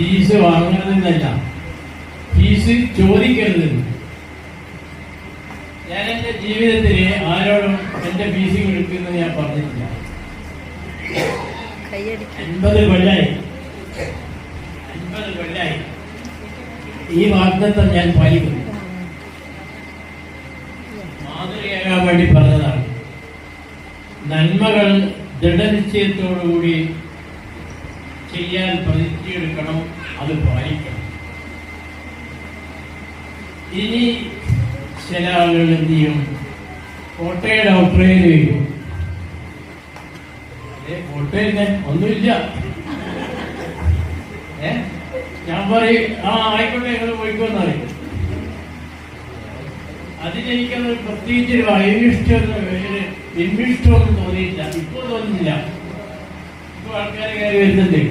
Fees വാങ്ങരുതെന്നല്ല, fees ചോദിക്കരുതെന്ന്. ഞാൻ എൻ്റെ ജീവിതത്തിൽ ആരോടും എൻ്റെ ഫീസ് കൊടുക്കുന്നത് ഞാൻ പറഞ്ഞിട്ടില്ല. 50 കൊല്ലായി ഈ വാഗ്ദത്തം ഞാൻ പാലിക്കുന്നു. മാതൃകയാകാൻ വേണ്ടി പറഞ്ഞതാണ്. നന്മകൾ ദൃഢനിശ്ചയത്തോടുകൂടി ചെയ്യാൻ പ്രതിജ്ഞയെടുക്കണം, അത് പാലിക്കണം. ഇനി ചില ആളുകൾ എന്ത് ചെയ്യും? കോട്ടയുടെ ഔട്ട്ലൈൻ വരും. കോട്ടയിൽ ഒന്നുമില്ല. ഞാൻ പറയും ആയിക്കോട്ടെ, ഞങ്ങൾ പോയിക്കോന്നറിയും. അതിനെനിക്കത് പ്രത്യേകിച്ച് ഇൻവിഷ്ടമൊന്നും തോന്നിയില്ല. ഇപ്പോൾ തോന്നുന്നില്ല. ഇപ്പോൾ ആൾക്കാർ കയറി വരുന്നുണ്ട്.